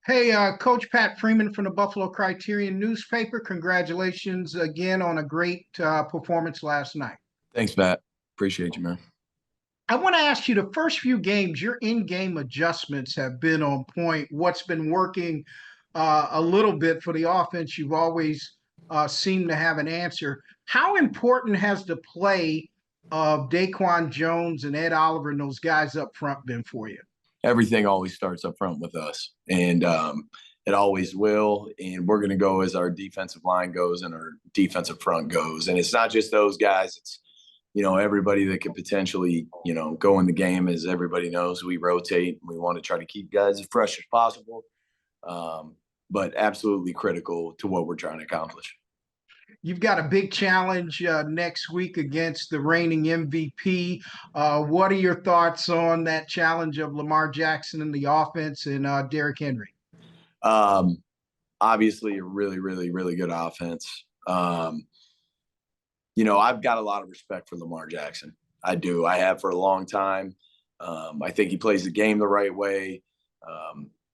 Hey, Coach Pat Freeman from the Buffalo Criterion newspaper. Congratulations again on a great performance last night. Thanks, Matt. Appreciate you, man. I want to ask you the first few games, your in game adjustments have been on point. What's been working a little bit for the offense, you've always seemed to have an answer. How important has the play of Daquan Jones and Ed Oliver and those guys up front been for you? Everything always starts up front with us, and it always will. And we're going to go as our defensive line goes and our defensive front goes. And it's not just those guys. It's everybody that could potentially go in the game. As everybody knows, we rotate. And we want to try to keep guys as fresh as possible, but absolutely critical to what we're trying to accomplish. You've got a big challenge next week against the reigning MVP. What are your thoughts on that challenge of Lamar Jackson in the offense and Derrick Henry? Obviously, a really, really, really good offense. I've got a lot of respect for Lamar Jackson. I do. I have for a long time. I think he plays the game the right way.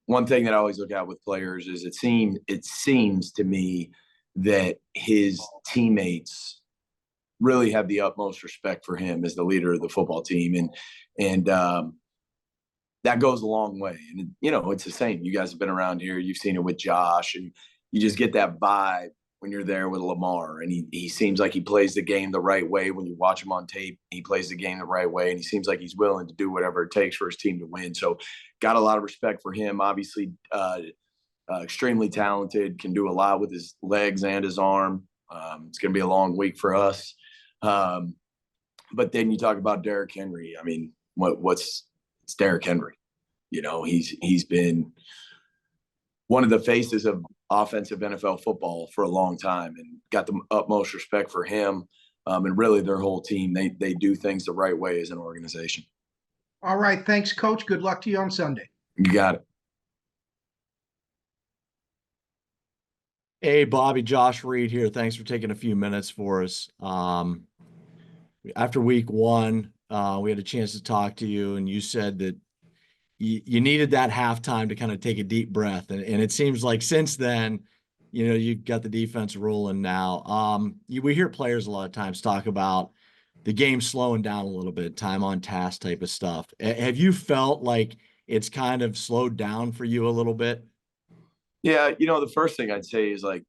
One thing that I always look at with players is it seems to me that his teammates really have the utmost respect for him as the leader of the football team. And that goes a long way. And, it's the same. You guys have been around here. You've seen it with Josh. And you just get that vibe when you're there with Lamar. And he seems like he plays the game the right way. When you watch him on tape, he plays the game the right way. And he seems like he's willing to do whatever it takes for his team to win. So got a lot of respect for him. Obviously, extremely talented, can do a lot with his legs and his arm. It's going to be a long week for us. But then you talk about Derrick Henry. I mean, it's Derrick Henry. He's been one of the faces of offensive NFL football for a long time, and got the utmost respect for him and really their whole team. They do things the right way as an organization. All right. Thanks, Coach. Good luck to you on Sunday. You got it. Hey, Bobby, Josh Reed here. Thanks for taking a few minutes for us. After week one, we had a chance to talk to you, and you said that you needed that halftime to kind of take a deep breath. And it seems like since then, you got the defense rolling now. We hear players a lot of times talk about the game slowing down a little bit, time on task type of stuff. Have you felt like it's kind of slowed down for you a little bit? Yeah, the first thing I'd say is like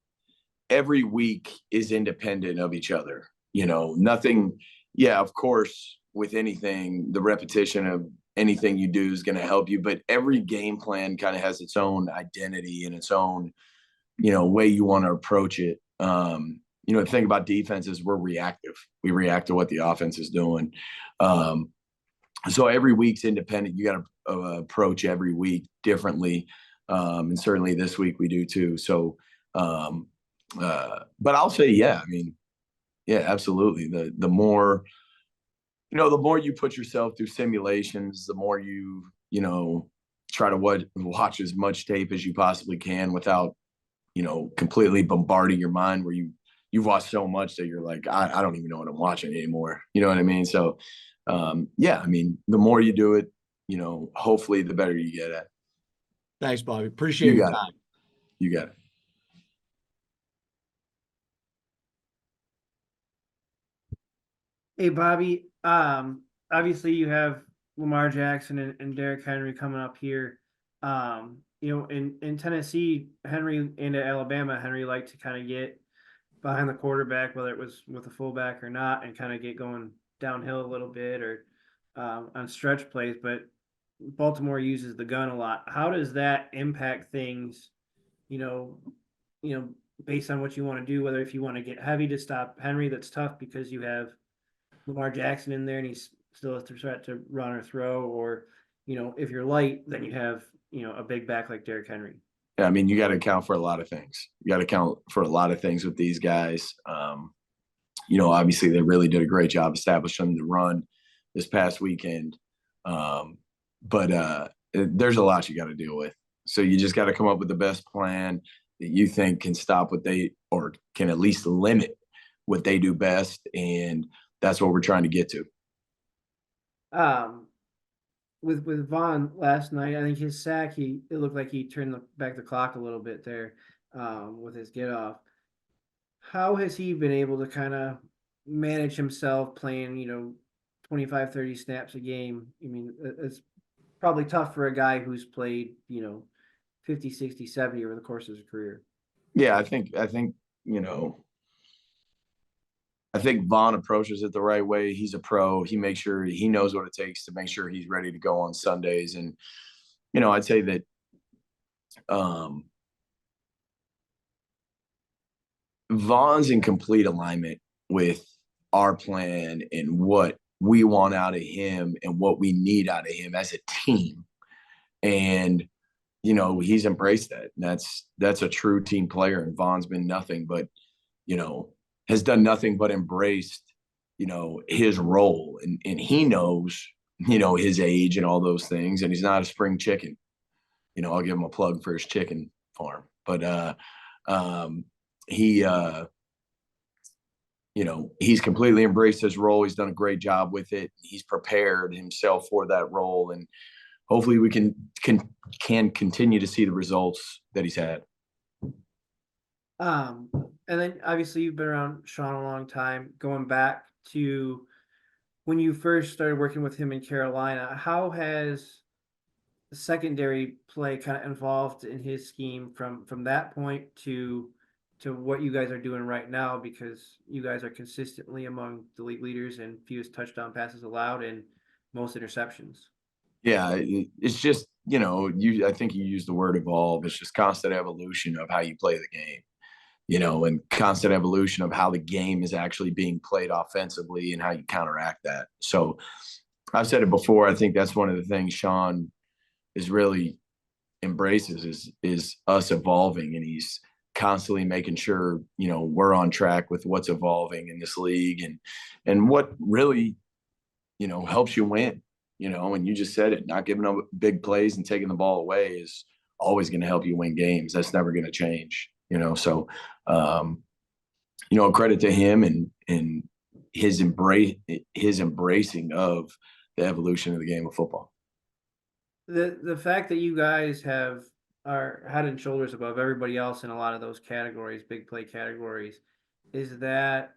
every week is independent of each other. Nothing. Yeah, of course, with anything, the repetition of anything you do is going to help you. But every game plan kind of has its own identity and its own, way you want to approach it. The thing about defense is we're reactive. We react to what the offense is doing. So every week's independent. You got to approach every week differently. And certainly this week we do too. So, but I'll say, yeah, absolutely. The more, the more you put yourself through simulations, the more you try to watch as much tape as you possibly can without, completely bombarding your mind where you've watched so much that you're like, I don't even know what I'm watching anymore. You know what I mean? So, the more you do it, hopefully the better you get at it. Thanks, Bobby. Appreciate your time. You got it. Hey, Bobby. Obviously you have Lamar Jackson and Derrick Henry coming up here. In Tennessee, Henry into Alabama, Henry liked to kind of get behind the quarterback, whether it was with a fullback or not, and kind of get going downhill a little bit or on stretch plays. But Baltimore uses the gun a lot. How does that impact things, based on what you want to do, whether if you want to get heavy to stop Henry, that's tough because you have Lamar Jackson in there and he's still a threat to run or throw, or, if you're light, then you have, a big back like Derrick Henry. Yeah, you got to account for a lot of things. You got to account for a lot of things with these guys. Obviously they really did a great job establishing the run this past weekend. But there's a lot you got to deal with. So you just got to come up with the best plan that you think can stop or can at least limit what they do best. And that's what we're trying to get to. with Vaughn last night, I think his sack, it looked like he turned back the clock a little bit there, with his get off. How has he been able to kind of manage himself playing, 25, 30 snaps a game? I mean, it's probably tough for a guy who's played, 50, 60, 70 over the course of his career. Yeah, you know, I think Vaughn approaches it the right way. He's a pro. He makes sure he knows what it takes to make sure he's ready to go on Sundays. And, I'd say that Vaughn's in complete alignment with our plan and what we want out of him and what we need out of him as a team. And, he's embraced that. And that's a true team player. And Vaughn's been nothing but, has done nothing but embraced, his role. And he knows, his age and all those things. And he's not a spring chicken. I'll give him a plug for his chicken farm. But he's completely embraced his role. He's done a great job with it. He's prepared himself for that role. And hopefully we can continue to see the results that he's had. And then obviously you've been around Sean a long time, going back to when you first started working with him in Carolina. How has the secondary play kind of involved in his scheme from that point to what you guys are doing right now? Because you guys are consistently among the league leaders in fewest touchdown passes allowed and most interceptions. Yeah, it's just, I think you used the word evolve. It's just constant evolution of how you play the game. And constant evolution of how the game is actually being played offensively and how you counteract that. So I've said it before. I think that's one of the things Sean is really embraces is us evolving, and he's constantly making sure, we're on track with what's evolving in this league and what really, helps you win, and you just said it, not giving up big plays and taking the ball away is always going to help you win games. That's never going to change. So, credit to him and his embracing of the evolution of the game of football. The fact that you guys are head and shoulders above everybody else in a lot of those categories, big play categories, is that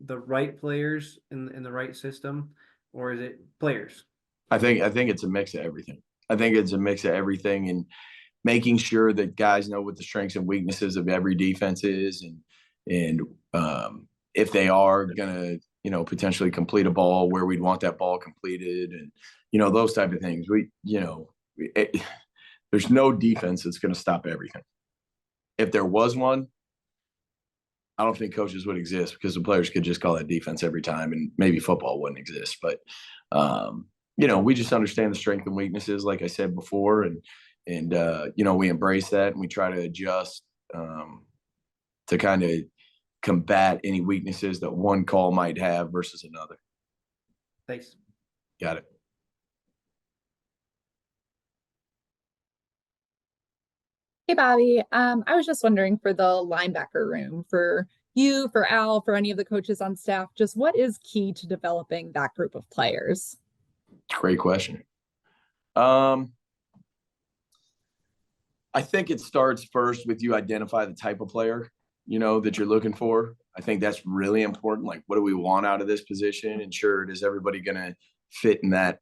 the right players in the right system, or is it players? I think it's a mix of everything. And making sure that guys know what the strengths and weaknesses of every defense is, and if they are gonna, potentially complete a ball, where we'd want that ball completed, and those type of things. There's no defense that's going to stop everything. If there was one, I don't think coaches would exist, because the players could just call that defense every time, and maybe football wouldn't exist. But we just understand the strength and weaknesses, like I said before, and we embrace that, and we try to adjust to kind of combat any weaknesses that one call might have versus another. Thanks. Got it. Hey, Bobby. I was just wondering, for the linebacker room, for you, for Al, for any of the coaches on staff, just what is key to developing that group of players? Great question. I think it starts first with you identify the type of player, that you're looking for. I think that's really important. Like, what do we want out of this position? And sure, is everybody going to fit in that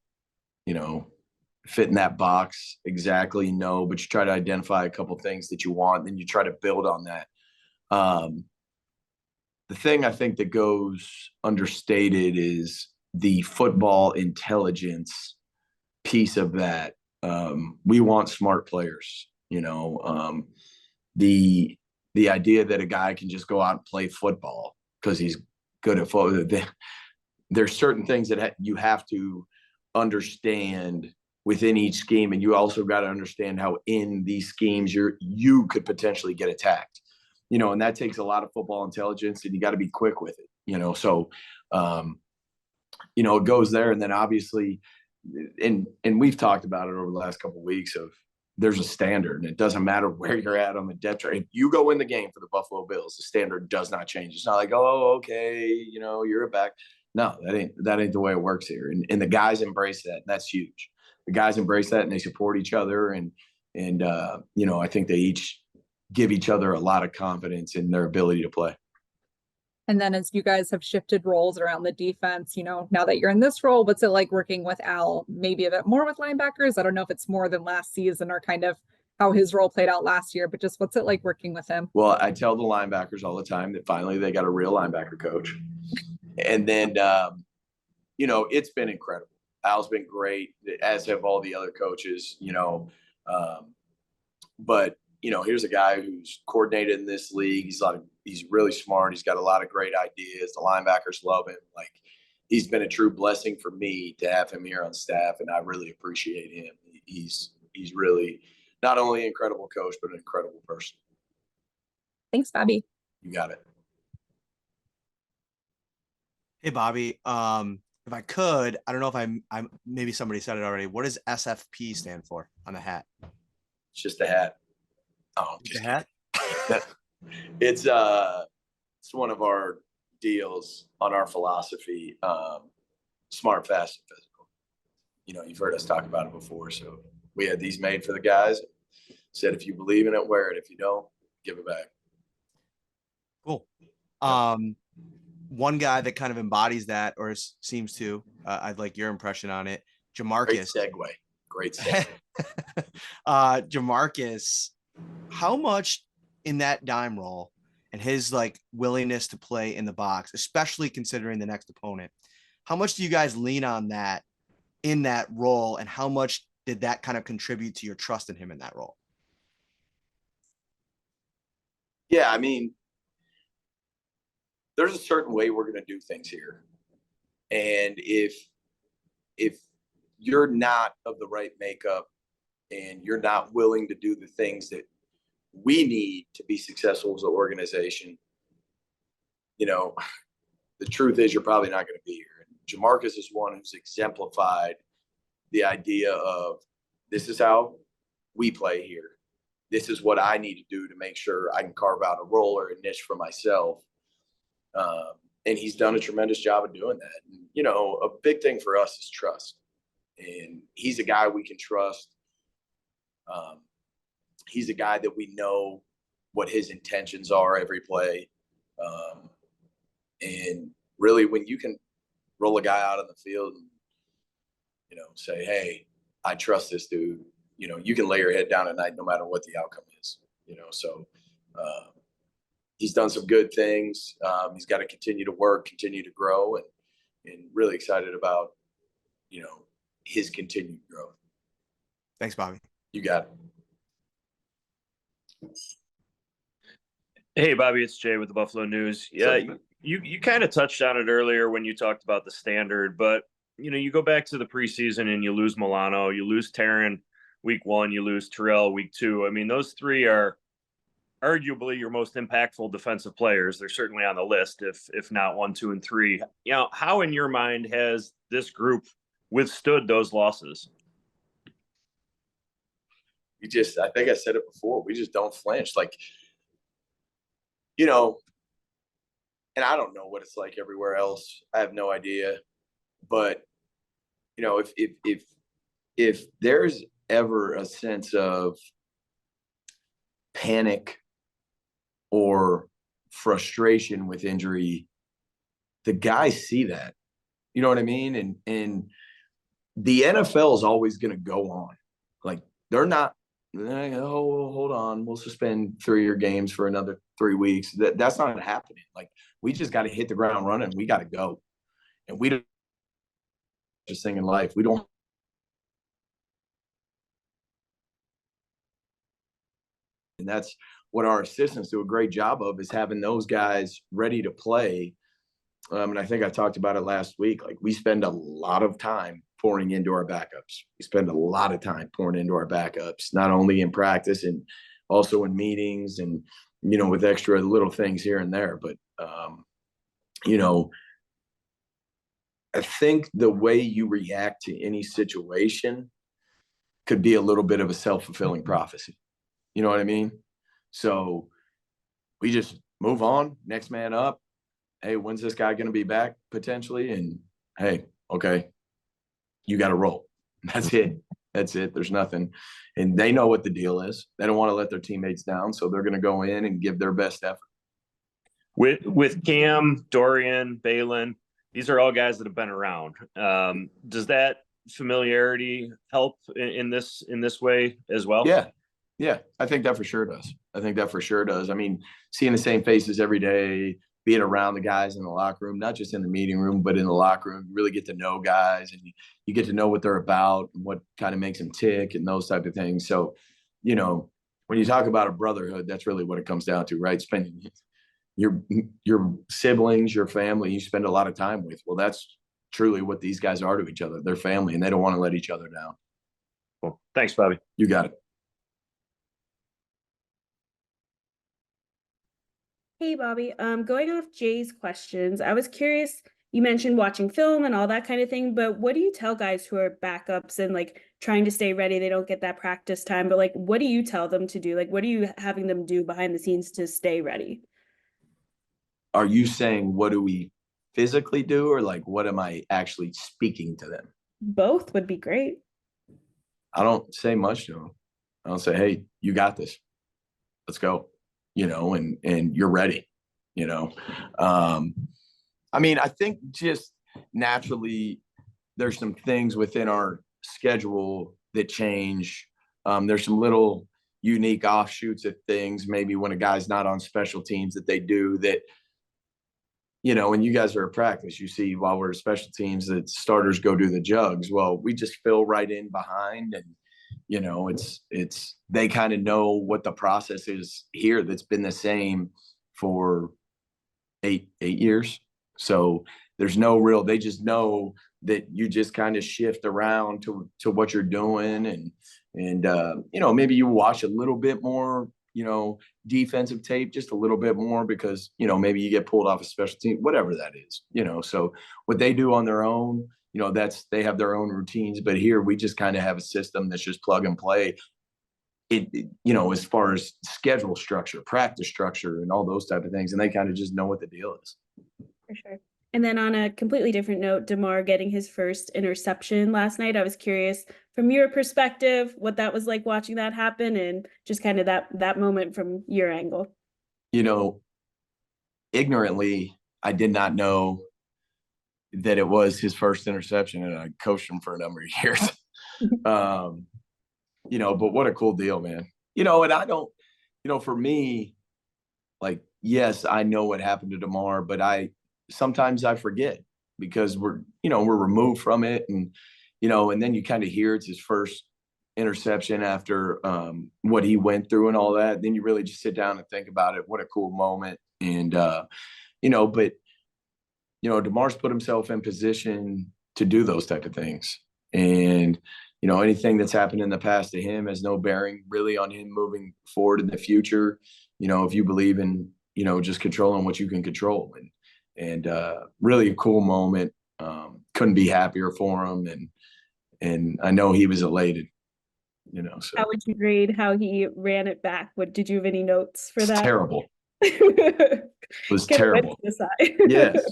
box exactly? No, but you try to identify a couple things that you want, then you try to build on that. The thing I think that goes understated is the football intelligence piece of that. We want smart players. The idea that a guy can just go out and play football because he's good at football. There's certain things that you have to understand within each scheme, and you also got to understand how in these schemes you could potentially get attacked. And that takes a lot of football intelligence, and you got to be quick with it. So it goes there, and then obviously, and we've talked about it over the last couple of weeks of, there's a standard, and it doesn't matter where you're at on the depth chart. If you go in the game for the Buffalo Bills, the standard does not change. It's not like, oh, okay, you're a back. No, that ain't the way it works here. And the guys embrace that. And that's huge. The guys embrace that and they support each other. And you know, I think they each give each other a lot of confidence in their ability to play. And then as you guys have shifted roles around the defense, you know, now that you're in this role, what's it like working with Al? Maybe a bit more with linebackers. I don't know if it's more than last season or kind of how his role played out last year, but just what's it like working with him? Well, I tell the linebackers all the time that finally they got a real linebacker coach. And then, you know, it's been incredible. Al's been great, as have all the other coaches, you know. But, you know, here's a guy who's coordinated in this league. He's really smart. He's got a lot of great ideas. The linebackers love him. Like, he's been a true blessing for me to have him here on staff, and I really appreciate him. He's really not only an incredible coach, but an incredible person. Thanks, Bobby. You got it. Hey, Bobby. If I could, I don't know if I'm maybe somebody said it already. What does SFP stand for on the hat? It's just a hat. Oh, The hat? It's one of our deals on our philosophy. Smart, fast, and physical. You know, you've heard us talk about it before. So we had these made for the guys. Said if you believe in it, wear it. If you don't, give it back. Cool. One guy that kind of embodies that, or seems to, I'd like your impression on it. Jamarcus. Great segue. Jamarcus, how much in that dime roll and his like willingness to play in the box, especially considering the next opponent, how much do you guys lean on that in that role, and how much did that kind of contribute to your trust in him in that role? Yeah, I mean, there's a certain way we're going to do things here. And if you're not of the right makeup and you're not willing to do the things that we need to be successful as an organization, you know, the truth is you're probably not going to be here. And Jamarcus is one who's exemplified the idea of, this is how we play here. This is what I need to do to make sure I can carve out a role or a niche for myself. And he's done a tremendous job of doing that. And, you know, a big thing for us is trust. And he's a guy we can trust. He's a guy that we know what his intentions are every play. And really, when you can roll a guy out on the field and, you know, say, hey, I trust this dude, you know, you can lay your head down at night no matter what the outcome is, you know. So he's done some good things. He's got to continue to work, continue to grow, and really excited about, you know, his continued growth. Thanks, Bobby. You got it. Hey, Bobby, it's Jay with the Buffalo News. Yeah, you kind of touched on it earlier when you talked about the standard, but, you know, you go back to the preseason and you lose Milano, you lose Taryn week 1, you lose Terrell week 2. I mean, those three are arguably your most impactful defensive players. They're certainly on the list, if not 1, 2, and 3. You know, how in your mind has this group withstood those losses? I think I said it before, we just don't flinch. Like, you know, and I don't know what it's like everywhere else. I have no idea. But, you know, if there's ever a sense of panic or frustration with injury, the guys see that. You know what I mean? And the NFL is always going to go on. Like, they're not, oh, hold on, we'll suspend 3 of your games for another 3 weeks. That's not happening. Like, we just got to hit the ground running. We got to go. And we don't just thing in life. We don't. And that's what our assistants do a great job of, is having those guys ready to play. And I think I talked about it last week. Like, we spend a lot of time pouring into our backups. We spend a lot of time pouring into our backups, not only in practice and also in meetings and, you know, with extra little things here and there. But, you know, I think the way you react to any situation could be a little bit of a self-fulfilling prophecy. You know what I mean? So we just move on, next man up, hey, when's this guy going to be back potentially? And hey, okay, you got to roll. That's it. That's it. There's nothing. And they know what the deal is. They don't want to let their teammates down. So they're going to go in and give their best effort. With Cam, Dorian, Balin, these are all guys that have been around. Does that familiarity help in this way as well? Yeah, I think that for sure does. I mean, seeing the same faces every day, being around the guys in the locker room, not just in the meeting room, but in the locker room, you really get to know guys, and you get to know what they're about and what kind of makes them tick and those type of things. So, you know, when you talk about a brotherhood, that's really what it comes down to, right? Spending your siblings, your family, you spend a lot of time with. Well, that's truly what these guys are to each other. They're family, and they don't want to let each other down. Well, thanks, Bobby. You got it. Hey, Bobby. Going off Jay's questions, I was curious, you mentioned watching film and all that kind of thing, but what do you tell guys who are backups and like trying to stay ready? They don't get that practice time, but like, what do you tell them to do? Like, what are you having them do behind the scenes to stay ready? Are you saying what do we physically do, or like what am I actually speaking to them? Both would be great. I don't say much to them. I don't say, hey, you got this. Let's go. You know, and you're ready, you know. I mean, I think just naturally there's some things within our schedule that change. There's some little unique offshoots of things, maybe when a guy's not on special teams, that they do that, you know, when you guys are at practice, you see while we're at special teams that starters go do the jugs. Well, we just fill right in behind, and you know, it's they kind of know what the process is here that's been the same for eight years. So there's no real, they just know that you just kind of shift around to what you're doing, and you know, maybe you watch a little bit more, you know, defensive tape just a little bit more because, you know, maybe you get pulled off a special team, whatever that is, you know. So what they do on their own, you know, they have their own routines, but here we just kind of have a system that's just plug and play. It, you know, as far as schedule structure, practice structure, and all those type of things, and they kind of just know what the deal is. For sure. And then on a completely different note, DeMar getting his first interception last night. I was curious from your perspective what that was like watching that happen, and just kind of that moment from your angle. You know, ignorantly, I did not know that it was his first interception, and I coached him for a number of years. You know, but what a cool deal, man. You know, and I don't, you know, for me, like, yes, I know what happened to DeMar, but sometimes I forget because we're removed from it, and, you know, and then you kind of hear it's his first interception after what he went through and all that. Then you really just sit down and think about it. What a cool moment. And, you know, but, you know, DeMar's put himself in position to do those type of things. And, you know, anything that's happened in the past to him has no bearing really on him moving forward in the future. You know, if you believe in, you know, just controlling what you can control, and really a cool moment. Couldn't be happier for him. And I know he was elated, you know. So how would you grade how he ran it back? Did you have any notes for that? Terrible. It was terrible. Yes.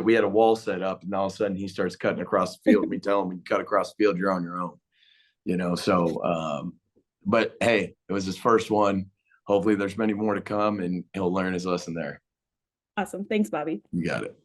We had a wall set up, and all of a sudden he starts cutting across the field. We tell him, you cut across the field, you're on your own, you know. So, but hey, it was his first one. Hopefully there's many more to come, and he'll learn his lesson there. Awesome. Thanks, Bobby. You got it.